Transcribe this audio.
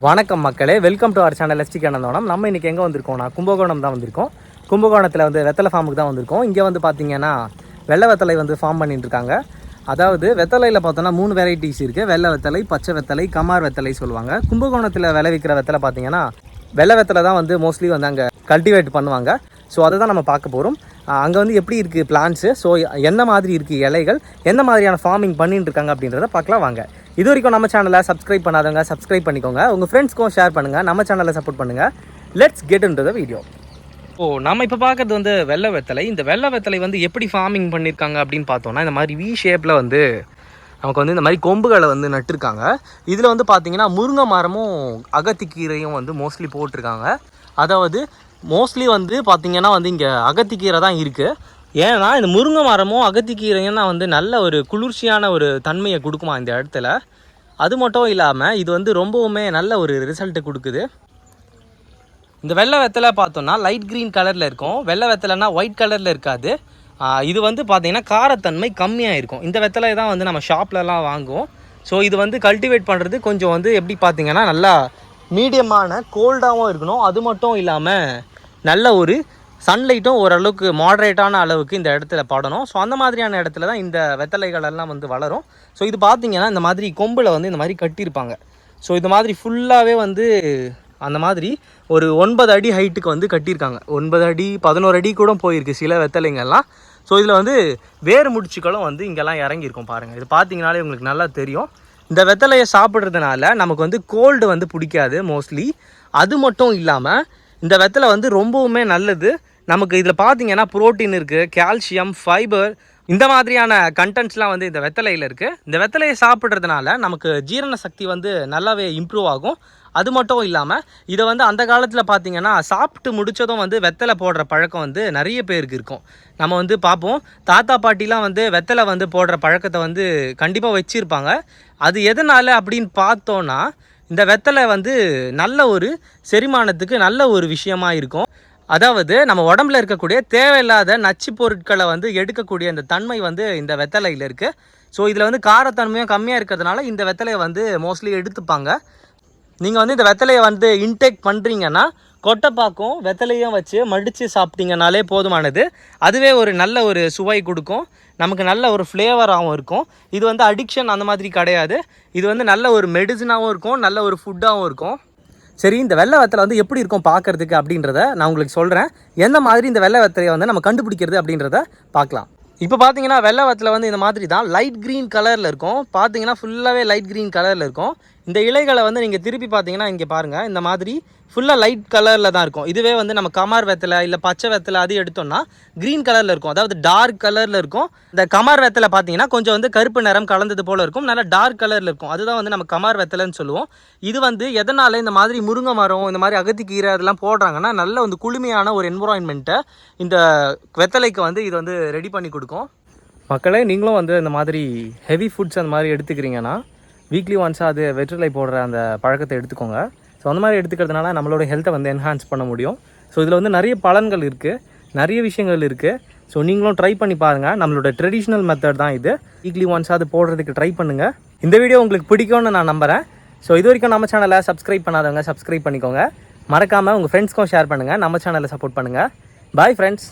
வணக்கம் மக்களே, welcome to our channel ST Kannanthonam. நம்ம இன்றைக்கி எங்கே வந்திருக்கோம்னா கும்பகோணம் தான் வந்திருக்கோம். கும்பகோணத்தில் வெத்தலை ஃபார்முக்கு தான் வந்திருக்கோம். இங்கே பார்த்தீங்கன்னா வெள்ளை வெத்தலை ஃபார்ம் பண்ணிட்டு இருக்காங்க. அதாவது வெத்தலையில் பார்த்தோன்னா 3 வெரைட்டிஸ் இருக்குது. வெள்ளை வெத்தலை, பச்சை வெத்தலை, கமார் வெத்தலை சொல்லுவாங்க. கும்பகோணத்தில் விளைவிக்கிற வெத்தலை பார்த்தீங்கன்னா வெள்ளை வெத்தலை தான் மோஸ்ட்லி அங்கே கல்டிவேட் பண்ணுவாங்க. ஸோ அதை தான் நம்ம பார்க்க போகிறோம். அங்கே எப்படி இருக்குது பிளான்ஸு, ஸோ எந்த மாதிரி இருக்குது இலைகள், எந்த மாதிரியான ஃபார்மிங் பண்ணிட்டு இருக்காங்க அப்படின்றத பார்க்கலாம் வாங்க. இது வரைக்கும் நம்ம சேனலை சப்ஸ்கிரைப் பண்ணாதவங்க சப்ஸ்கிரைப் பண்ணிக்கோங்க. உங்கள் ஃப்ரெண்ட்ஸ்க்கும் ஷேர் பண்ணுங்கள். நம்ம சேனலை சப்போர்ட் பண்ணுங்கள். Let's get into the video. நம்ம இப்போ பார்க்குறது வெள்ளை வெத்தலை. இந்த வெள்ளை வெத்தலை எப்படி ஃபார்மிங் பண்ணியிருக்காங்க அப்படின்னு பார்த்தோன்னா இந்த மாதிரி வி ஷேப்பில் நமக்கு இந்த மாதிரி கொம்புகளை நட்டுருக்காங்க. இதில் பார்த்தீங்கன்னா முருங்கை மரமும் அகத்திக்கீரையும் மோஸ்ட்லி போட்டிருக்காங்க. அதாவது மோஸ்ட்லி பார்த்தீங்கன்னா இங்கே அகத்திக்கீரை தான் இருக்குது. ஏன்னா இந்த முருங்கை மரமும் அகத்திக்கீரையும் தான் நல்ல ஒரு குளிர்ச்சியான ஒரு தன்மையை கொடுக்குமா இந்த இடத்துல. அது மட்டும் இல்லாமல் இது ரொம்பவுமே நல்ல ஒரு ரிசல்ட்டு கொடுக்குது. இந்த வெள்ளை வெத்தலை பார்த்தோன்னா லைட் க்ரீன் கலரில் இருக்கும். வெள்ளை வெத்தலைனா ஒயிட் கலரில் இருக்காது. இது பார்த்திங்கன்னா காரத்தன்மை கம்மியாக இருக்கும். இந்த வெத்தலை தான் நம்ம ஷாப்லலாம் வாங்குவோம். ஸோ இது கல்டிவேட் பண்ணுறது கொஞ்சம் எப்படி பார்த்திங்கன்னா நல்லா மீடியமான கோல்டாகவும் இருக்கணும். அது மட்டும் இல்லாமல் நல்ல ஒரு சன்லைட்டும் ஓரளவுக்கு மாடரேட்டான அளவுக்கு இந்த இடத்துல படணும். ஸோ அந்த மாதிரியான இடத்துல தான் இந்த வெத்தலைகளெல்லாம் வளரும். ஸோ இது பார்த்திங்கன்னா இந்த மாதிரி கொம்பில் இந்த மாதிரி கட்டியிருப்பாங்க. ஸோ இது மாதிரி ஃபுல்லாகவே அந்த மாதிரி ஒரு 9 அடி ஹைட்டுக்கு கட்டியிருக்காங்க. 9 அடி 11 அடி கூட போயிருக்கு சில வெத்தலைங்கள்லாம். ஸோ இதில் வேறு முடிச்சுக்களும் இங்கெல்லாம் இறங்கியிருக்கும் பாருங்கள். இது பார்த்திங்கனாலே உங்களுக்கு நல்லா தெரியும். இந்த வெத்தலையை சாப்பிட்றதுனால நமக்கு கோல்டு பிடிக்காது மோஸ்ட்லி. அது மட்டும் இல்லாமல் இந்த வெத்தலை ரொம்பவுமே நல்லது. நமக்கு இதில் பார்த்திங்கன்னா புரோட்டீன் இருக்குது, கால்சியம், ஃபைபர், இந்த மாதிரியான கண்டென்ட்ஸ்லாம் இந்த வெத்தலையில் இருக்குது. இந்த வெத்தலையை சாப்பிட்றதுனால நமக்கு ஜீரண சக்தி நல்லாவே இம்ப்ரூவ் ஆகும். அது மட்டும் இல்லாமல் இதை அந்த காலத்தில் பார்த்திங்கன்னா சாப்பிட்டு முடித்ததும் வெத்தலை போடுற பழக்கம் நிறைய பேருக்கு இருக்கும். நம்ம பார்ப்போம், தாத்தா பாட்டிலாம் வெத்தலை போடுற பழக்கத்தை கண்டிப்பாக வச்சுருப்பாங்க. அது எதனால் அப்படின்னு பார்த்தோன்னா இந்த வெத்தலை நல்ல ஒரு செரிமானத்துக்கு நல்ல ஒரு விஷயமா இருக்கும். அதாவது நம்ம உடம்புல இருக்கக்கூடிய தேவையில்லாத நச்சு பொருட்களை எடுக்கக்கூடிய அந்த தன்மை இந்த வெத்தலையில் இருக்குது. ஸோ இதில் காரத்தன்மையும் கம்மியாக இருக்கிறதுனால இந்த வெத்தலையை மோஸ்ட்லி எடுத்துப்பாங்க. நீங்கள் இந்த வெத்தலையை இன்டேக் பண்ணுறீங்கன்னா கொட்டைப்பாக்கும் வெத்தலையும் வச்சு மடித்து சாப்பிட்டீங்கனாலே போதுமானது. அதுவே ஒரு நல்ல ஒரு சுவை கொடுக்கும், நமக்கு நல்ல ஒரு ஃப்ளேவராகவும் இருக்கும். இது அடிக்ஷன் அந்த மாதிரி கிடையாது. இது நல்ல ஒரு மெடிசனாகவும் இருக்கும், நல்ல ஒரு ஃபுட்டாகவும் இருக்கும். சரி, இந்த வெள்ளை வெத்தலை எப்படி இருக்கும் பார்க்குறதுக்கு அப்படின்றத நான் உங்களுக்கு சொல்கிறேன். எந்த மாதிரி இந்த வெள்ளை வெத்தலையை நம்ம கண்டுபிடிக்கிறது அப்படின்றத பார்க்கலாம். இப்போ பார்த்தீங்கன்னா வெள்ளை வெத்தலை இந்த மாதிரி தான் லைட் க்ரீன் கலரில் இருக்கும். பார்த்தீங்கன்னா ஃபுல்லாகவே லைட் க்ரீன் கலரில் இருக்கும். இந்த இலைகளை நீங்கள் திருப்பி பார்த்தீங்கன்னா இங்கே பாருங்கள், இந்த மாதிரி ஃபுல்லாக லைட் கலரில் தான் இருக்கும். இதுவே நம்ம கமார் வெத்தலை இல்லை பச்சை வெத்தலை அது எடுத்தோம்னா க்ரீன் கலரில் இருக்கும், அதாவது டார்க் கலரில் இருக்கும். இந்த கமார் வெத்தலை பார்த்தீங்கன்னா கொஞ்சம் கருப்பு நிறம் கலந்தது போல் இருக்கும், நல்லா டார்க் கலரில் இருக்கும். அதுதான் நம்ம கமார் வெத்தலைன்னு சொல்லுவோம். இது எதனால் இந்த மாதிரி முருங்கை மரம், இந்த மாதிரி அகத்திக்கீரை அதெல்லாம் போடுறாங்கன்னா நல்ல குளுமையான ஒரு என்விரான்மெண்ட்டை இந்த வெத்தலைக்கு இது ரெடி பண்ணி கொடுக்கும். மக்களே, நீங்களும் இந்த மாதிரி ஹெவி ஃபுட்ஸ் அந்த மாதிரி எடுத்துக்கிறீங்கன்னா வீக்லி ஒன்ஸாக அது வெற்றிலை போடுற அந்த பழக்கத்தை எடுத்துக்கோங்க. ஸோ அந்த மாதிரி எடுத்துக்கிறதுனால நம்மளோட ஹெல்த்தை என்ஹான்ஸ் பண்ண முடியும். ஸோ இதில் நிறைய பலன்கள் இருக்குது, நிறைய விஷயங்கள் இருக்குது. ஸோ நீங்களும் ட்ரை பண்ணி பாருங்கள். நம்மளோட ட்ரெடிஷ்னல் மெத்தட் தான் இது. வீக்லி ஒன்ஸாக அது போடுறதுக்கு ட்ரை பண்ணுங்கள். இந்த வீடியோ உங்களுக்கு பிடிக்கும்னு நான் நம்புகிறேன். ஸோ இது வரைக்கும் நம்ம சேனலை சப்ஸ்கிரைப் பண்ணாதவங்க சப்ஸ்கிரைப் பண்ணிக்கோங்க. மறக்காமல் உங்கள் ஃப்ரெண்ட்ஸ்க்கும் ஷேர் பண்ணுங்கள். நம்ம சேனலை சப்போர்ட் பண்ணுங்கள். Bye friends.